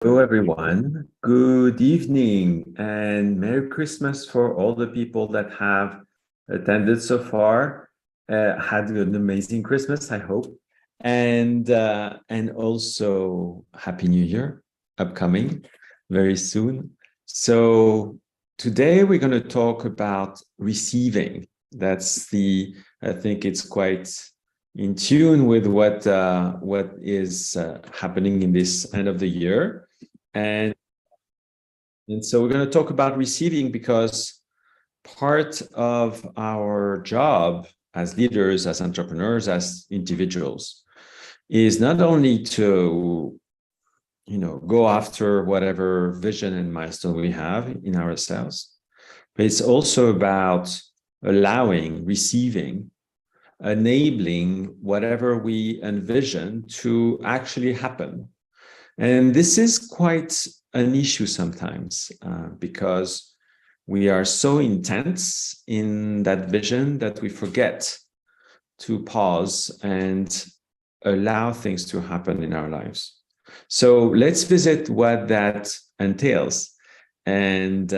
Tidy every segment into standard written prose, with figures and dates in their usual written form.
Hello, everyone. Good evening and Merry Christmas for all the people that have attended so far. Had an amazing Christmas, I hope, and also Happy New Year, upcoming very soon. So today we're going to talk about receiving. I think it's quite in tune with what is happening in this end of the year. And, and so we're going to talk about receiving because part of our job as leaders, as entrepreneurs, as individuals is not only to, go after whatever vision and milestone we have in ourselves, but it's also about allowing, receiving, enabling whatever we envision to actually happen. And this is quite an issue sometimes because we are so intense in that vision that we forget to pause and allow things to happen in our lives. So let's visit what that entails and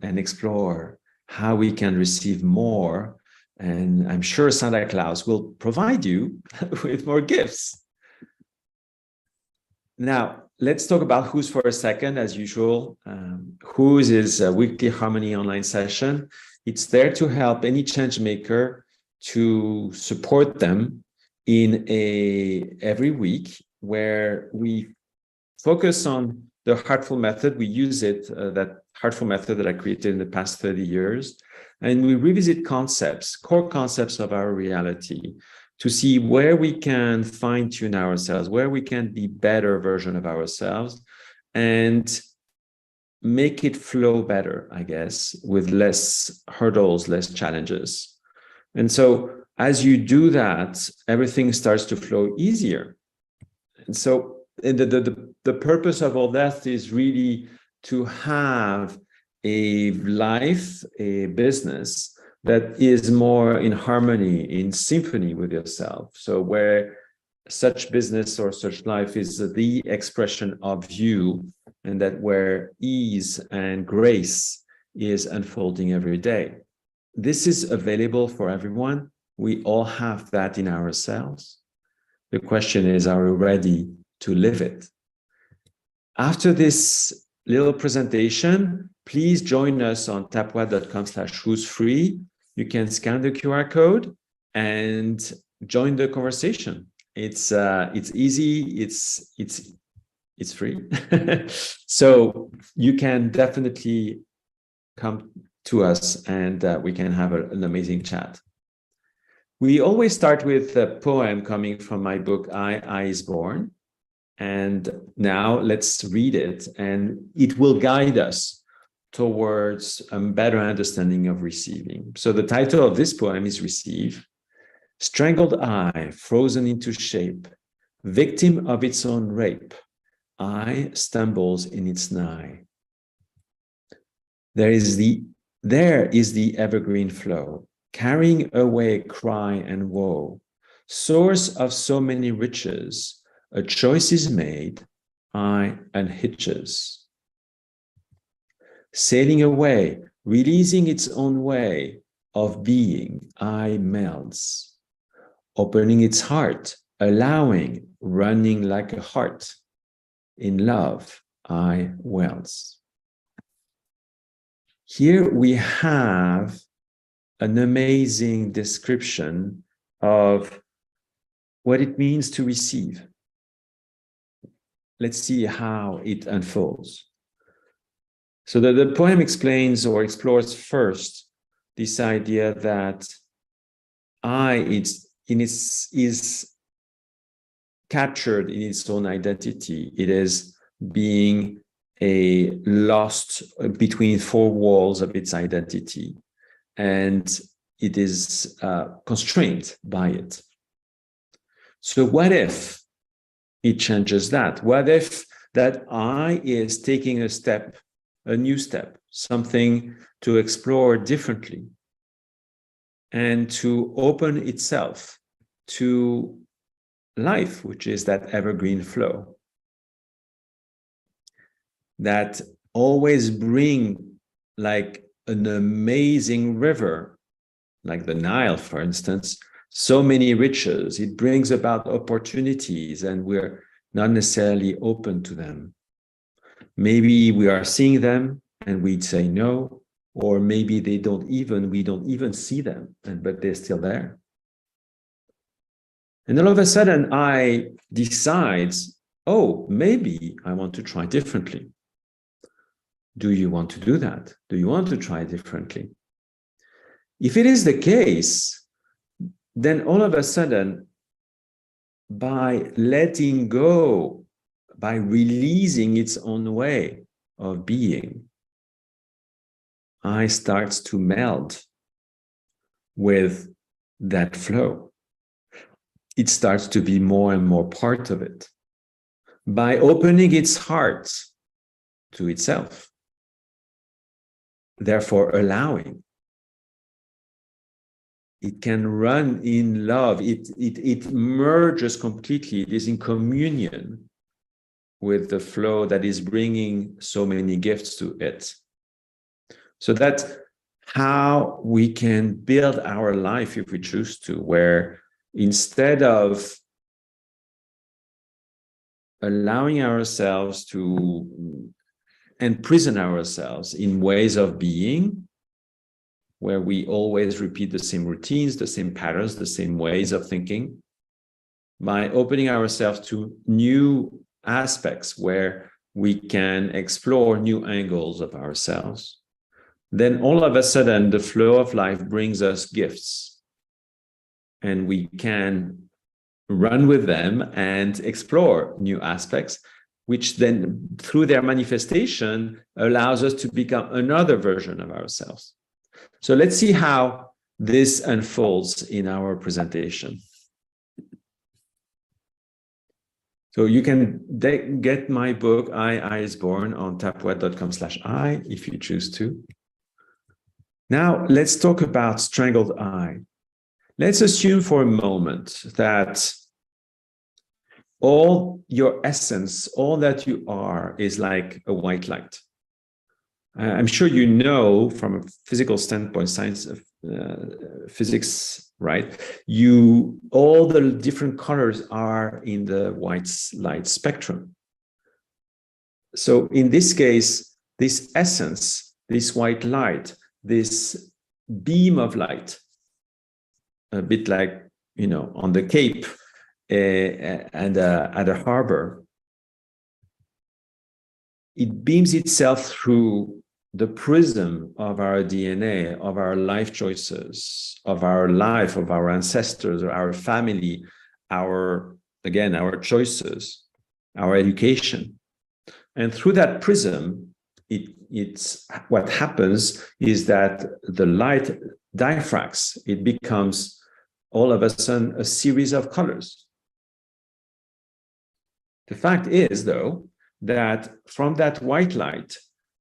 explore how we can receive more. And I'm sure Santa Claus will provide you with more gifts. Now, let's talk about WHOS for a second, as usual. WHOS is a weekly harmony online session. It's there to help any change maker to support them in every week where we focus on the heartful method. We use it, that heartful method that I created in the past 30 years. And we revisit concepts, core concepts of our reality, to see where we can fine-tune ourselves, where we can be better version of ourselves and make it flow better, I guess, with less hurdles, less challenges. And so as you do that, everything starts to flow easier. And so the purpose of all that is really to have a life, a business that is more in harmony, in symphony with yourself. So where such business or such life is the expression of you, and that where ease and grace is unfolding every day. This is available for everyone. We all have that in ourselves. The question is, are we ready to live it? After this little presentation, please join us on tapwhat.com/whos free. You can scan the QR code and join the conversation. It's easy. It's free. So you can definitely come to us and we can have an amazing chat. We always start with a poem coming from my book, I is Born. And now let's read it, and it will guide us towards a better understanding of receiving. So the title of this poem is Receive. Strangled eye, frozen into shape, victim of its own rape, eye stumbles in its nigh. There is the evergreen flow, carrying away cry and woe, source of so many riches. A choice is made, eye unhitches. Sailing away, releasing its own way of being, eye melds. Opening its heart, allowing, running like a heart. In love, eye wells. Here we have an amazing description of what it means to receive. Let's see how it unfolds. So the poem explains or explores first this idea that I is captured in its own identity. It is being lost between four walls of its identity, and it is constrained by it. So what if it changes that? What if that I is taking a new step, something to explore differently and to open itself to life, which is that evergreen flow? that always bring like an amazing river, like the Nile, for instance, so many riches. It brings about opportunities, and we're not necessarily open to them. Maybe we are seeing them and we'd say no, or maybe we don't even see them, but they're still there. And all of a sudden I decide, oh, maybe I want to try differently. Do you want to do that? Do you want to try differently? If it is the case, then all of a sudden, by letting go, by releasing its own way of being, I start to meld with that flow. It starts to be more and more part of it. By opening its heart to itself, therefore allowing, it can run in love. It merges completely. It is in communion with the flow that is bringing so many gifts to it. So that's how we can build our life if we choose to, where instead of allowing ourselves to imprison ourselves in ways of being, where we always repeat the same routines, the same patterns, the same ways of thinking, by opening ourselves to new aspects where we can explore new angles of ourselves, then all of a sudden the flow of life brings us gifts, and we can run with them and explore new aspects, which then through their manifestation allows us to become another version of ourselves. So let's see how this unfolds in our presentation. So you can get my book, I is Born, on tapwet.com/I if you choose to. Now let's talk about strangled I. Let's assume for a moment that all your essence, all that you are, is like a white light. I'm sure you know from a physical standpoint, science of physics, right? All the different colors are in the white light spectrum. So in this case, this essence, this white light, this beam of light, a bit like, on the Cape and at a harbor, it beams itself through the prism of our DNA, of our life choices, of our life, of our ancestors, our family, our choices, our education. And through that prism, it's what happens is that the light diffracts. It becomes all of a sudden a series of colors. The fact is, though, that from that white light,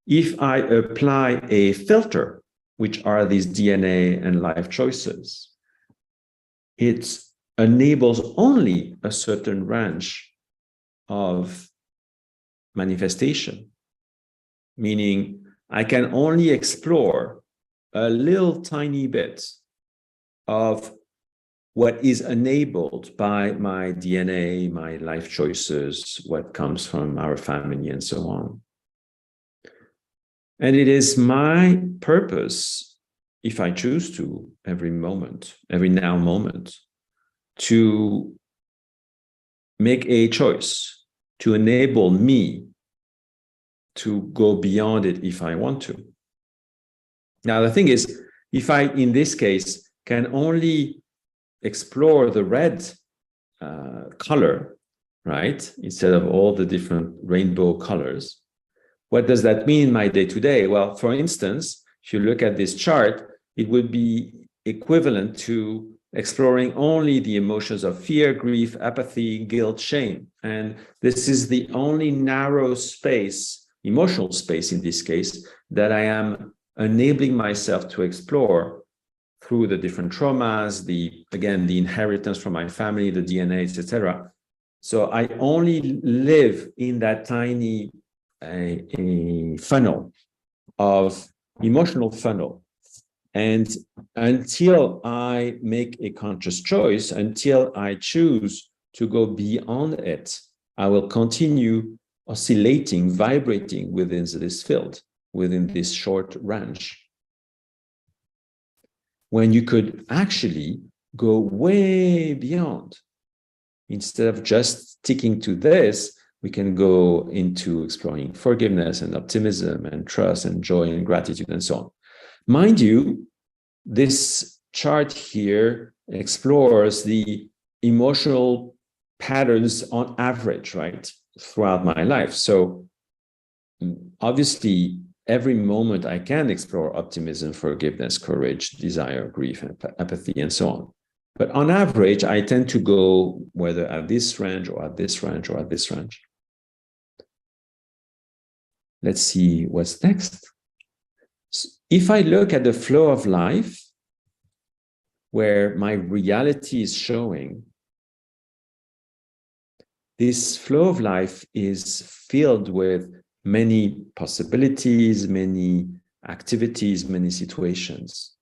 if I apply a filter, which are these DNA and life choices, it enables only a certain range of manifestation, meaning I can only explore a little tiny bit of what is enabled by my DNA, my life choices, what comes from our family, and so on. And it is my purpose, if I choose to, every now moment, to make a choice to enable me to go beyond it if I want to. Now, the thing is, if I, in this case, can only explore the red color, right, instead of all the different rainbow colors, what does that mean in my day-to-day? Well, for instance, if you look at this chart, it would be equivalent to exploring only the emotions of fear, grief, apathy, guilt, shame. And this is the only narrow space, emotional space in this case, that I am enabling myself to explore through the different traumas, the inheritance from my family, the DNA, etc. So I only live in that tiny a funnel of emotional funnel. And until I make a conscious choice, until I choose to go beyond it, I will continue oscillating, vibrating within this field, within this short range. When you could actually go way beyond. Instead of just sticking to this, we can go into exploring forgiveness and optimism and trust and joy and gratitude and so on. Mind you, this chart here explores the emotional patterns on average, right, throughout my life. So obviously, every moment I can explore optimism, forgiveness, courage, desire, grief, empathy, and so on. But on average, I tend to go whether at this range or at this range or at this range. Let's see what's next. So if I look at the flow of life, where my reality is showing, this flow of life is filled with many possibilities, many activities, many situations.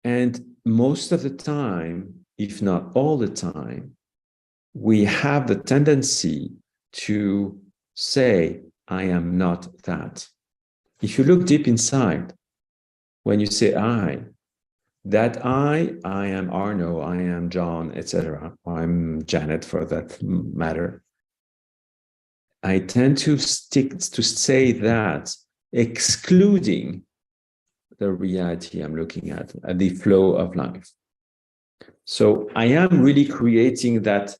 And most of the time, if not all the time, we have the tendency to say, I am not that. If you look deep inside, when you say I, that I am Arno, I am John, etc. I'm Janet for that matter. I tend to say that, excluding the reality I'm looking at the flow of life. So I am really creating that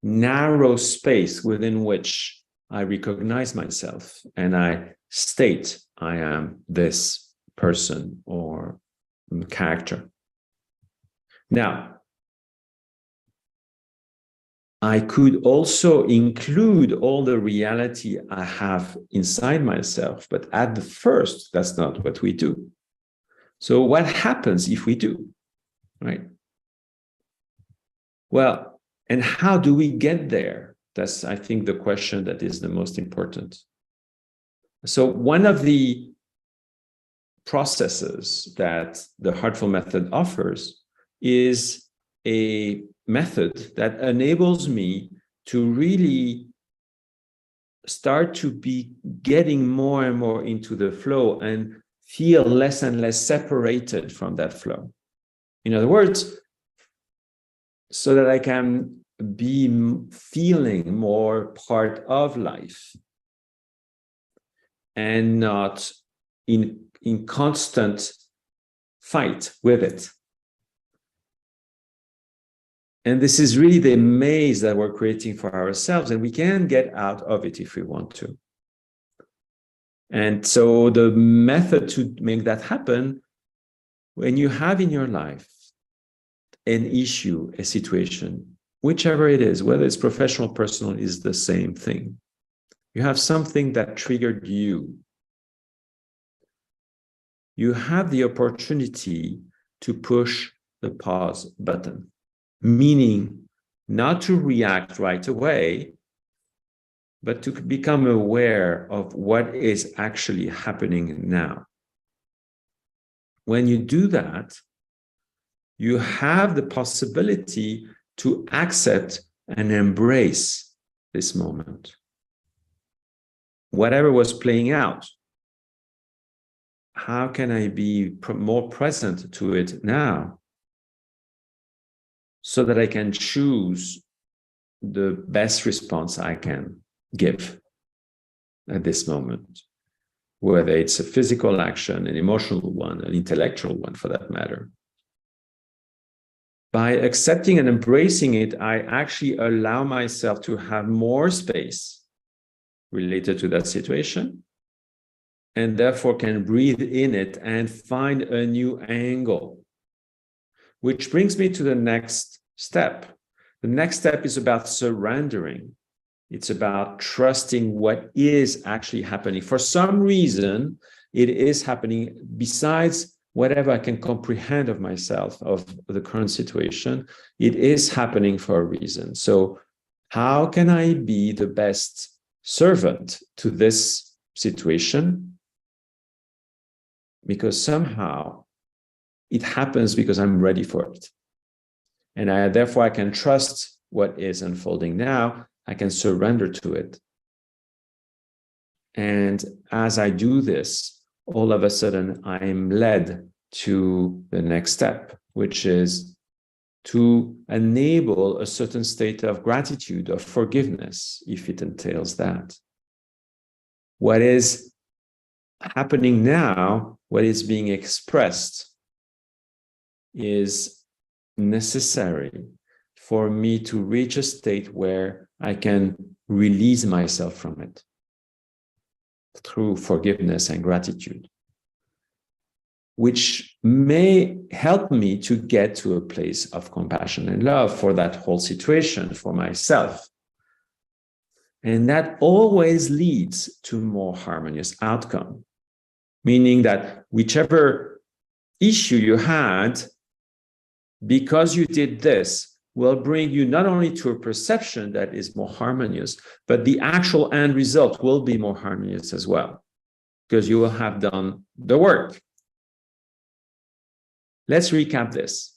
narrow space within which I recognize myself and I state I am this person or character. Now, I could also include all the reality I have inside myself, but at the first, that's not what we do. So what happens if we do, right? Well, and how do we get there? That's, I think, the question that is the most important. So one of the processes that the Heartful Method offers is a method that enables me to really start to be getting more and more into the flow and feel less and less separated from that flow. In other words, so that I can be feeling more part of life and not in constant fight with it. And this is really the maze that we're creating for ourselves, and we can get out of it if we want to. And so the method to make that happen, when you have in your life an issue, a situation, whichever it is, whether it's professional, personal, is the same thing. You have something that triggered you. You have the opportunity to push the pause button, meaning not to react right away, but to become aware of what is actually happening now. When you do that, you have the possibility to accept and embrace this moment. Whatever was playing out, how can I be more present to it now so that I can choose the best response I can give at this moment, whether it's a physical action, an emotional one, an intellectual one for that matter. By accepting and embracing it, I actually allow myself to have more space related to that situation, and therefore can breathe in it and find a new angle. Which brings me to the next step. The next step is about surrendering. It's about trusting what is actually happening. For some reason, it is happening besides whatever I can comprehend of myself, of the current situation. It is happening for a reason. So how can I be the best servant to this situation, because somehow it happens because I'm ready for it. And therefore I can trust what is unfolding now. I can surrender to it. And as I do this, all of a sudden I am led to the next step, which is to enable a certain state of gratitude, of forgiveness, if it entails that. What is happening now, what is being expressed, is necessary for me to reach a state where I can release myself from it through forgiveness and gratitude, which may help me to get to a place of compassion and love for that whole situation, for myself. And that always leads to more harmonious outcome, meaning that whichever issue you had, because you did this, will bring you not only to a perception that is more harmonious, but the actual end result will be more harmonious as well, because you will have done the work. Let's recap this.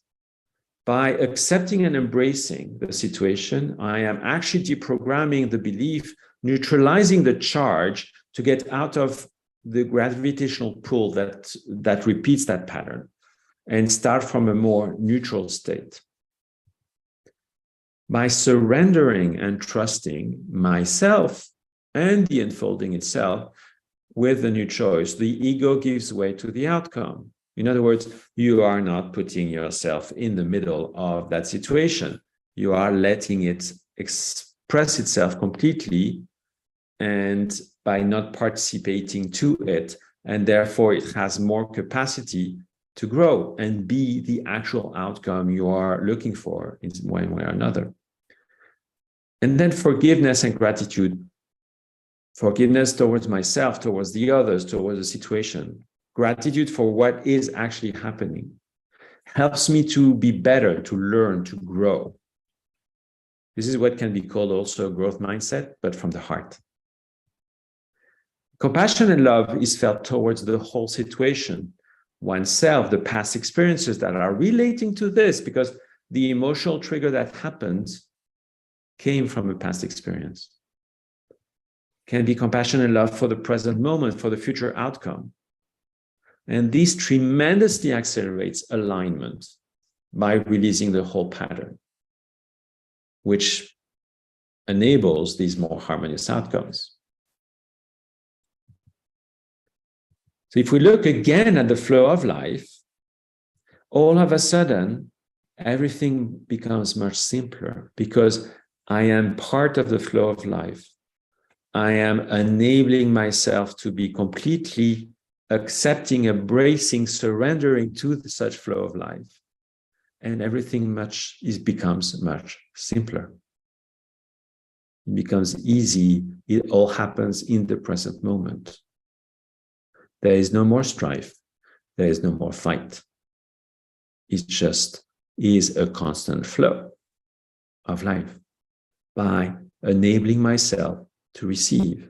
By accepting and embracing the situation, I am actually deprogramming the belief, neutralizing the charge to get out of the gravitational pull that repeats that pattern and start from a more neutral state. By surrendering and trusting myself and the unfolding itself with the new choice, the ego gives way to the outcome. In other words, you are not putting yourself in the middle of that situation. You are letting it express itself completely, and by not participating to it, and therefore it has more capacity to grow and be the actual outcome you are looking for in one way or another. And then forgiveness and gratitude. Forgiveness towards myself, towards the others, towards the situation. Gratitude for what is actually happening helps me to be better, to learn, to grow. This is what can be called also a growth mindset, but from the heart. Compassion and love is felt towards the whole situation, oneself, the past experiences that are relating to this, because the emotional trigger that happened came from a past experience. Can be compassion and love for the present moment, for the future outcome. And this tremendously accelerates alignment by releasing the whole pattern, which enables these more harmonious outcomes. So if we look again at the flow of life, all of a sudden, everything becomes much simpler because I am part of the flow of life. I am enabling myself to be completely accepting, embracing, surrendering to such flow of life. And everything becomes much simpler. It becomes easy. It all happens in the present moment. There is no more strife. There is no more fight. It just is a constant flow of life by enabling myself to receive.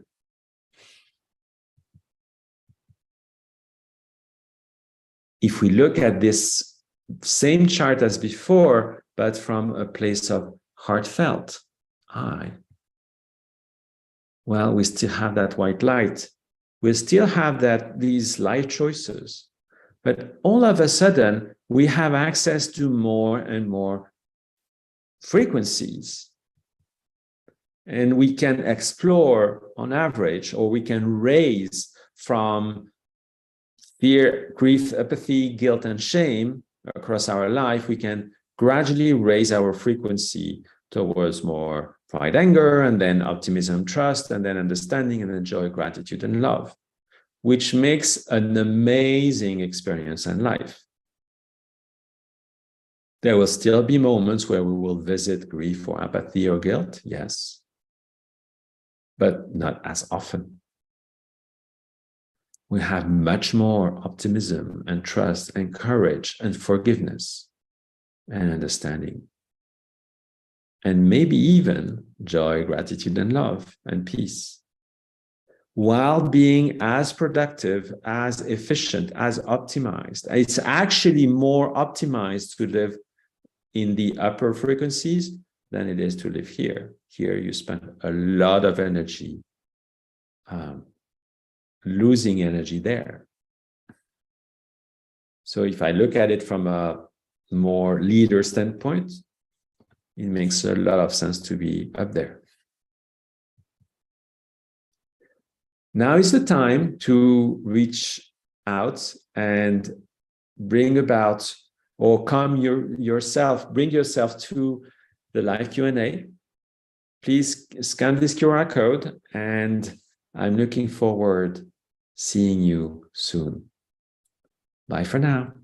If we look at this same chart as before, but from a place of heartfelt, well, we still have that white light. We still have these life choices. But all of a sudden, we have access to more and more frequencies. And we can explore on average, or we can raise from fear, grief, apathy, guilt, and shame across our life. We can gradually raise our frequency towards more pride, anger, and then optimism, trust, and then understanding, and then joy, gratitude, and love, which makes an amazing experience in life. There will still be moments where we will visit grief or apathy or guilt, yes, but not as often. We have much more optimism and trust and courage and forgiveness and understanding. And maybe even joy, gratitude, and love and peace while being as productive, as efficient, as optimized. It's actually more optimized to live in the upper frequencies than it is to live here. Here you spend a lot of energy losing energy there. So if I look at it from a more leader standpoint, it makes a lot of sense to be up there. Now is the time to reach out and bring about or bring yourself to the live Q&A. Please scan this QR code, and I'm looking forward seeing you soon. Bye for now.